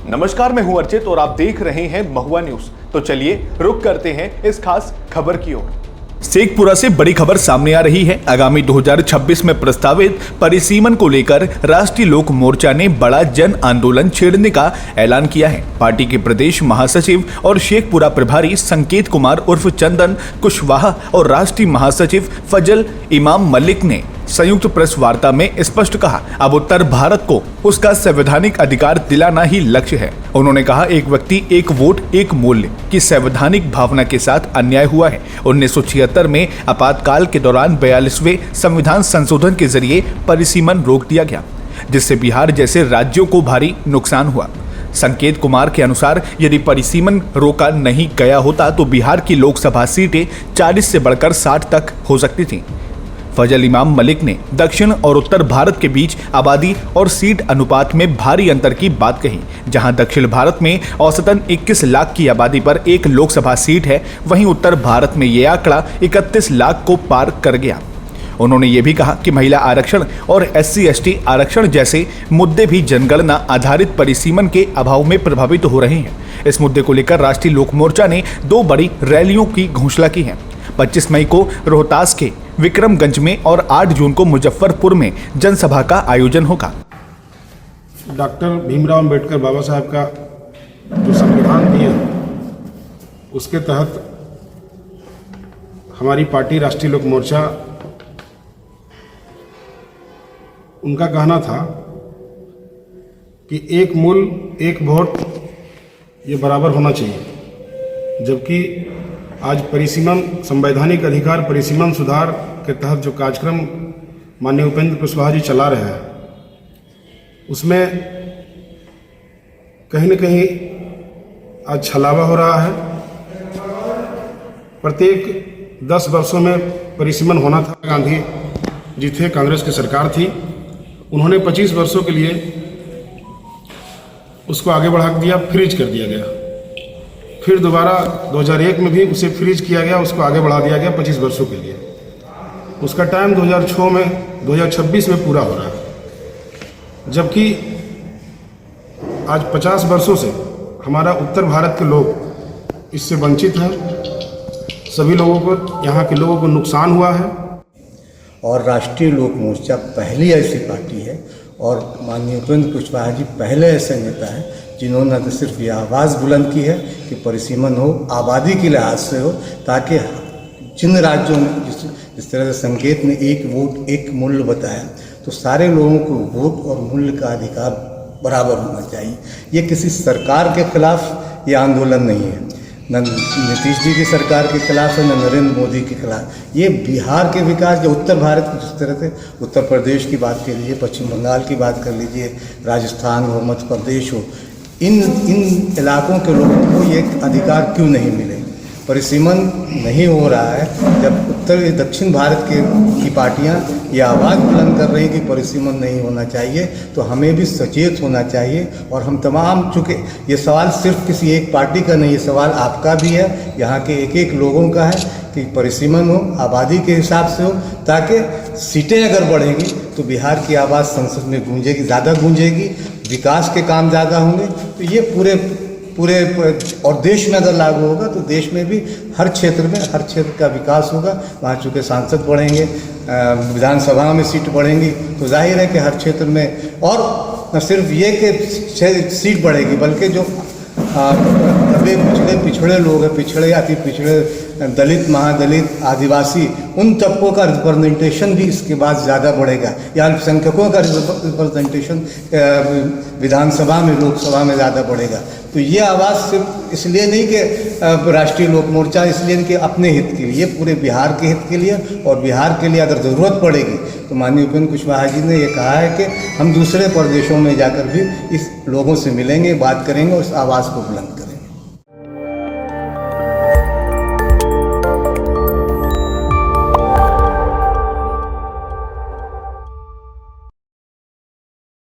नमस्कार, मैं हूं अर्चित और आप देख रहे हैं महुआ न्यूज। तो चलिए रुक करते हैं इस खास खबर की ओर। शेखपुरा से बड़ी खबर सामने आ रही है। आगामी 2026 में प्रस्तावित परिसीमन को लेकर राष्ट्रीय लोक मोर्चा ने बड़ा जन आंदोलन छेड़ने का ऐलान किया है। पार्टी के प्रदेश महासचिव और शेखपुरा प्रभारी संकेत कुमार उर्फ चंदन कुशवाहा और राष्ट्रीय महासचिव फजल इमाम मलिक ने संयुक्त प्रेस वार्ता में स्पष्ट कहा, अब उत्तर भारत को उसका संवैधानिक अधिकार दिलाना ही लक्ष्य है। उन्होंने कहा, एक व्यक्ति एक वोट एक मूल्य की संवैधानिक भावना के साथ अन्याय हुआ है। 1976 में आपातकाल के दौरान 42वें संविधान संशोधन के जरिए परिसीमन रोक दिया गया, जिससे बिहार जैसे राज्यों को भारी नुकसान हुआ। संकेत कुमार के अनुसार यदि परिसीमन रोका नहीं गया होता तो बिहार की लोकसभा सीटें 40 से बढ़कर 60 तक हो सकती थीं। फजल इमाम मलिक ने दक्षिण और उत्तर भारत के बीच आबादी और सीट अनुपात में भारी अंतर की बात कही। जहां दक्षिण भारत में औसतन 21 लाख की आबादी पर एक लोकसभा सीट है, वहीं उत्तर भारत में यह आंकड़ा 31 लाख को पार कर गया। उन्होंने ये भी कहा कि महिला आरक्षण और SC/ST आरक्षण जैसे मुद्दे भी जनगणना आधारित परिसीमन के अभाव में प्रभावित हो रहे हैं। इस मुद्दे को लेकर राष्ट्रीय लोक मोर्चा ने 2 बड़ी रैलियों की घोषणा की है। 25 मई को रोहतास के विक्रमगंज में और 8 जून को मुजफ्फरपुर में जनसभा का आयोजन होगा। डॉक्टर भीमराव अंबेडकर बाबा साहब का जो संविधान दिया, उसके तहत हमारी पार्टी राष्ट्रीय लोक मोर्चा, उनका कहना था कि एक मूल्य एक वोट ये बराबर होना चाहिए। जबकि आज परिसीमन संवैधानिक अधिकार परिसीमन सुधार के तहत जो कार्यक्रम माननीय उपेंद्र कुशवाहा जी चला रहे हैं, उसमें कहीं न कहीं आज छलावा हो रहा है। प्रत्येक 10 वर्षों में परिसीमन होना था। गांधी जी थे, कांग्रेस की सरकार थी, उन्होंने 25 वर्षों के लिए उसको आगे बढ़ा दिया, फ्रीज कर दिया गया। फिर दोबारा 2001 में भी उसे फ्रीज किया गया, उसको आगे बढ़ा दिया गया 25 वर्षों के लिए। उसका टाइम 2026 में पूरा हो रहा है। जबकि आज 50 वर्षों से हमारा उत्तर भारत के लोग इससे वंचित हैं। सभी लोगों को, यहाँ के लोगों को नुकसान हुआ है। और राष्ट्रीय लोक मोर्चा पहली ऐसी पार्टी है और माननीय उपेंद्र कुशवाहा जी पहले ऐसे नेता हैं जिन्होंने न सिर्फ ये आवाज़ बुलंद की है कि परिसीमन हो, आबादी के लिहाज से हो, ताकि जिन राज्यों में जिस तरह से संकेत ने एक वोट एक मूल्य बताया, तो सारे लोगों को वोट और मूल्य का अधिकार बराबर होना चाहिए। ये किसी सरकार के खिलाफ ये आंदोलन नहीं है, न नीतीश जी की सरकार के खिलाफ है, न नरेंद्र मोदी के खिलाफ। ये बिहार के विकास, जो उत्तर भारत की, जिस तरह से उत्तर प्रदेश की बात कर लीजिए, पश्चिम बंगाल की बात कर लीजिए, राजस्थान हो, मध्य प्रदेश हो, इन इलाकों के लोगों को ये अधिकार क्यों नहीं मिले? परिसीमन नहीं हो रहा है जब उत्तर दक्षिण भारत की पार्टियां ये आवाज़ बुलंद कर रही हैं कि परिसीमन नहीं होना चाहिए, तो हमें भी सचेत होना चाहिए। और हम तमाम, चूँकि ये सवाल सिर्फ किसी एक पार्टी का नहीं, ये सवाल आपका भी है, यहाँ के एक एक लोगों का है कि परिसीमन हो, आबादी के हिसाब से हो, ताकि सीटें अगर बढ़ेंगी तो बिहार की आवाज़ संसद में गूंजेगी, ज़्यादा गूंजेगी, विकास के काम ज़्यादा होंगे। तो ये पूरे और देश में अगर लागू होगा तो देश में भी हर क्षेत्र का विकास होगा। वहाँ चूँकि सांसद बढ़ेंगे, विधानसभा में सीट बढ़ेंगी, तो जाहिर है कि हर क्षेत्र में, और न सिर्फ ये कि सीट बढ़ेगी, बल्कि जो दबे पिछड़े लोग हैं, पिछड़े अति पिछड़े, दलित, महादलित, आदिवासी, उन तबकों का रिप्रेजेंटेशन भी इसके बाद ज़्यादा बढ़ेगा। या अल्पसंख्यकों का रिप्रेजेंटेशन विधानसभा में, लोकसभा में ज़्यादा बढ़ेगा। तो ये आवाज़ सिर्फ इसलिए नहीं कि राष्ट्रीय लोक मोर्चा, इसलिए कि अपने हित के लिए, पूरे बिहार के हित के लिए, और बिहार के लिए अगर ज़रूरत पड़ेगी तो माननीय उपेंद्र कुशवाहा जी ने ये कहा है कि हम दूसरे प्रदेशों में जाकर भी इस लोगों से मिलेंगे, बात करेंगे और इस आवाज़ को बुलंद करेंगे।